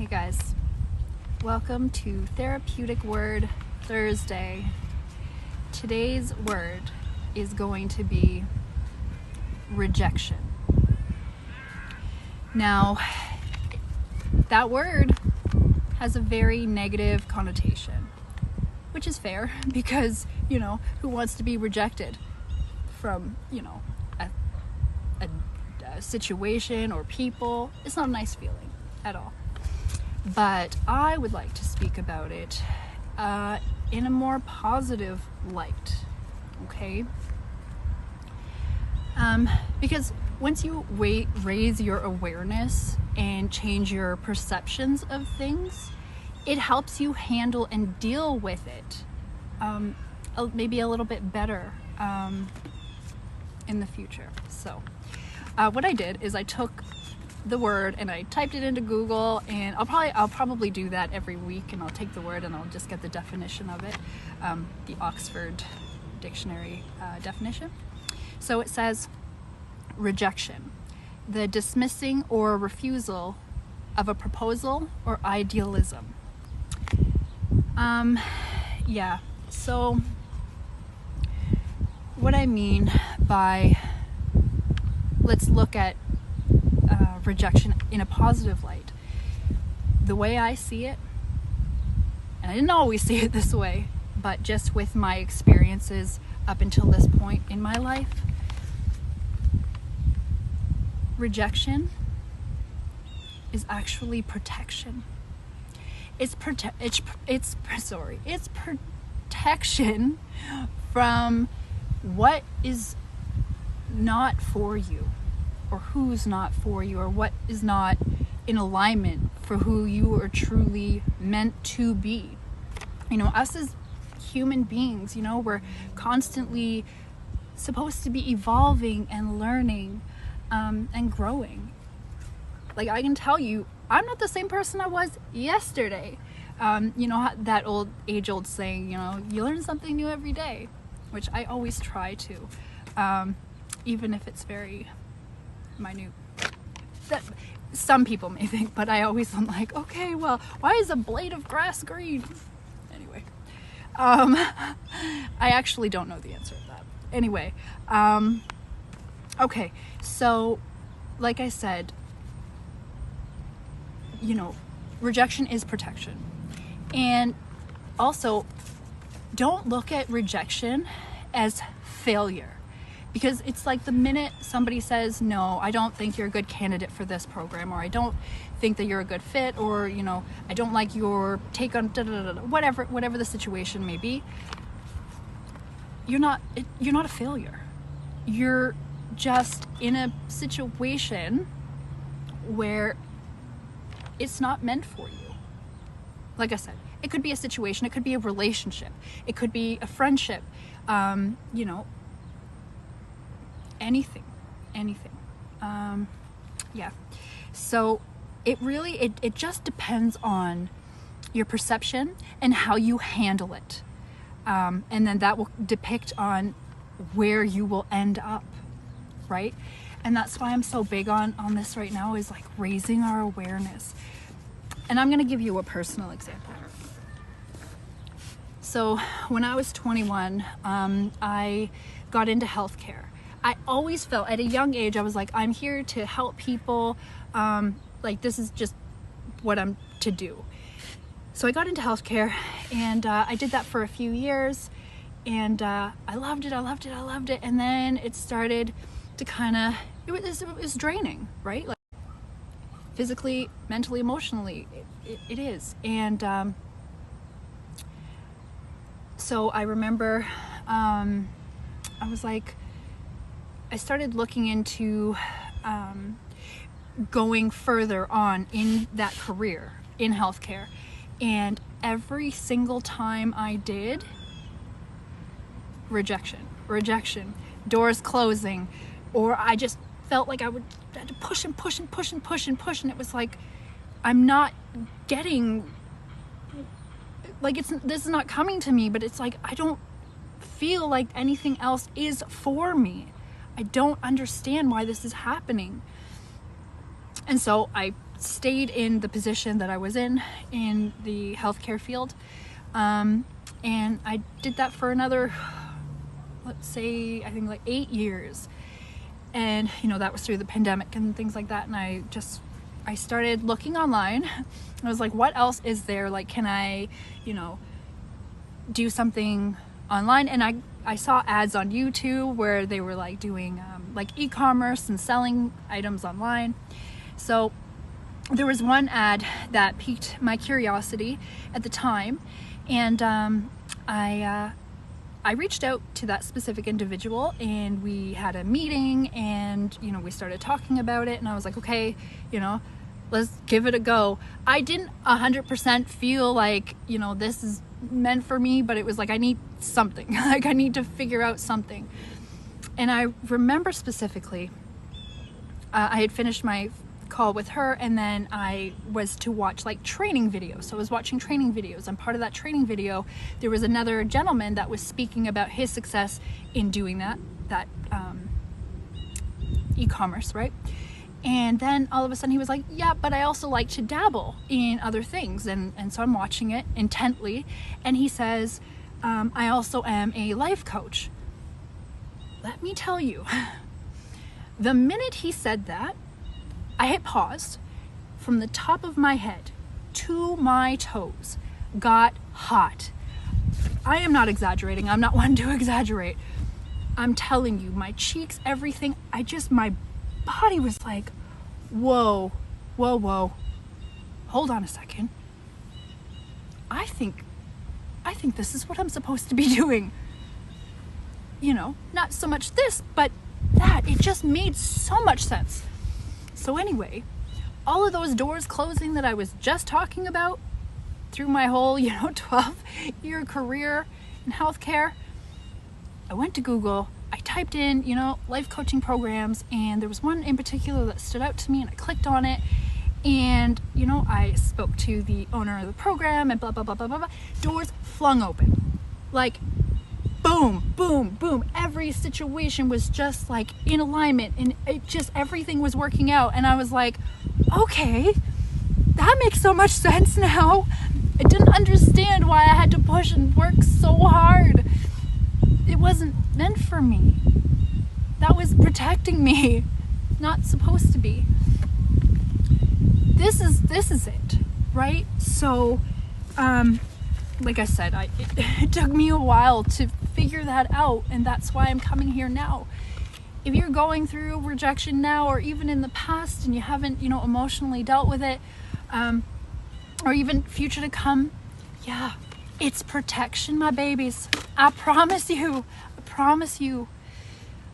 Hey guys, welcome to Therapeutic Word Thursday. Today's word is going to be rejection. Now, that word has a very negative connotation, which is fair because, who wants to be rejected from, a situation or people? It's not a nice feeling at all. But I would like to speak about it in a more positive light, okay? Because once you raise your awareness and change your perceptions of things, it helps you handle and deal with it maybe a little bit better in the future. So what I did is I took the word and I typed it into Google, and I'll probably do that every week, and I'll take the word and I'll just get the definition of it, the Oxford Dictionary definition. So it says rejection, the dismissing or refusal of a proposal or idealism. So what I mean by, let's look at rejection in a positive light. The way I see it, and I didn't always see it this way, but just with my experiences up until this point in my life, rejection is actually protection. It's protection from what is not for you, or who's not for you, or what is not in alignment for who you are truly meant to be. Us as human beings, we're constantly supposed to be evolving and learning and growing. Like, I can tell you, I'm not the same person I was yesterday. That age-old saying, you learn something new every day, which I always try to, even if it's very minute. That some people may think, but I always am like, okay, well, why is a blade of grass green? Anyway, I actually don't know the answer to that. Anyway, okay, so like I said, rejection is protection. And also, don't look at rejection as failure. Because it's like the minute somebody says, no, I don't think you're a good candidate for this program, or I don't think that you're a good fit, or, I don't like your take on whatever the situation may be, you're not a failure. You're just in a situation where it's not meant for you. Like I said, it could be a situation, it could be a relationship, it could be a friendship, anything. So it just depends on your perception and how you handle it. And then that will depict on where you will end up, right? And that's why I'm so big on this right now, is like raising our awareness. And I'm going to give you a personal example. So when I was 21, I got into healthcare. I always felt at a young age, I was like, I'm here to help people. This is just what I'm to do. So I got into healthcare, and I did that for a few years, and I loved it. And then it started to it was draining, right? Like physically, mentally, emotionally, it is. And so I remember I was like, I started looking into going further on in that career in healthcare, and every single time I did, rejection, doors closing, or I just felt like I had to push, and it was like, I'm not getting, like, this is not coming to me, but it's like, I don't feel like anything else is for me. I don't understand why this is happening. And so I stayed in the position that I was in the healthcare field. And I did that for another, let's say, I think like 8 years. And, you know, that was through the pandemic and things like that. And I started looking online. I was like, what else is there? Like, can I, you know, do something online? And I saw ads on YouTube where they were like doing like e-commerce and selling items online. So there was one ad that piqued my curiosity at the time, and I reached out to that specific individual, and we had a meeting, and, you know, we started talking about it, and I was like, okay, you know, let's give it a go. I didn't 100% feel like, you know, this is meant for me, but it was like, I need something. Like, I need to figure out something. And I remember specifically, I had finished my call with her, and then I was to watch like training videos. So I was watching training videos, and part of that training video, there was another gentleman that was speaking about his success in doing that e-commerce, right? And then all of a sudden he was like, yeah, but I also like to dabble in other things. And so I'm watching it intently, and he says, I also am a life coach. Let me tell you, the minute he said that, I hit pause. From the top of my head to my toes got hot. I am not exaggerating. I'm not one to exaggerate. I'm telling you, my cheeks, everything, my body was like, whoa, whoa, whoa. Hold on a second. I think this is what I'm supposed to be doing. You know, not so much this, but that. It just made so much sense. So anyway, all of those doors closing that I was just talking about through my whole, 12-year career in healthcare, I went to Google, I typed in, life coaching programs, and there was one in particular that stood out to me, and I clicked on it, and, I spoke to the owner of the program, and blah, blah, blah, blah, blah, blah. Doors flung open. Like, boom, boom, boom. Every situation was just like in alignment, and everything was working out. And I was like, okay, that makes so much sense now. I didn't understand why I had to push and work so hard. It wasn't meant for me. That was protecting me. Not supposed to be. This is it, right? So, like I said, it took me a while to figure that out, and that's why I'm coming here now. If you're going through rejection now, or even in the past, and you haven't, emotionally dealt with it, or even future to come, yeah, it's protection, my babies. I promise you.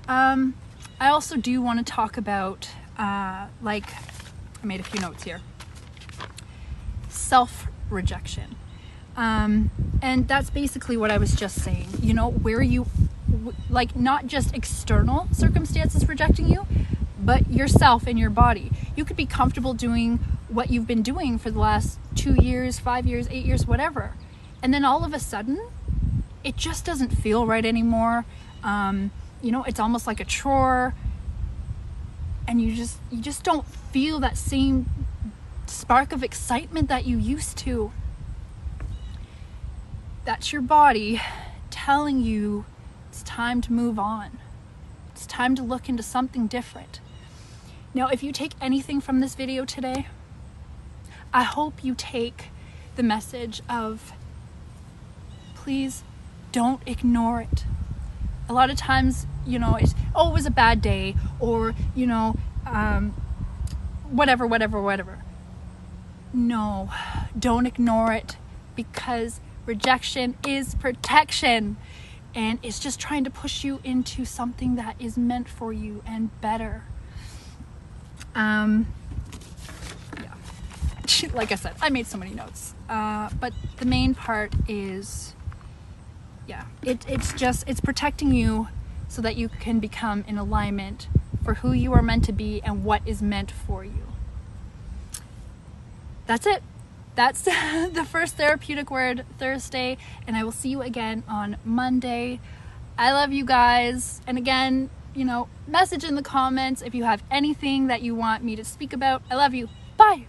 I also do want to talk about, I made a few notes here. Self-rejection. And that's basically what I was just saying, where you, not just external circumstances rejecting you, but yourself and your body. You could be comfortable doing what you've been doing for the last 2 years, 5 years, 8 years, whatever. And then all of a sudden, it just doesn't feel right anymore. It's almost like a chore, and you just don't feel that same spark of excitement that you used to. That's your body telling you it's time to move on. It's time to look into something different. Now, if you take anything from this video today, I hope you take the message of, please don't ignore it. A lot of times, it's, it was a bad day, or, whatever. No, don't ignore it, because rejection is protection, and it's just trying to push you into something that is meant for you and better. Like I said, I made so many notes, but the main part is, it's protecting you so that you can become in alignment for who you are meant to be and what is meant for you. That's it. That's the first Therapeutic Word Thursday, and I will see you again on Monday. I love you guys. And again, message in the comments if you have anything that you want me to speak about. I love you. Bye.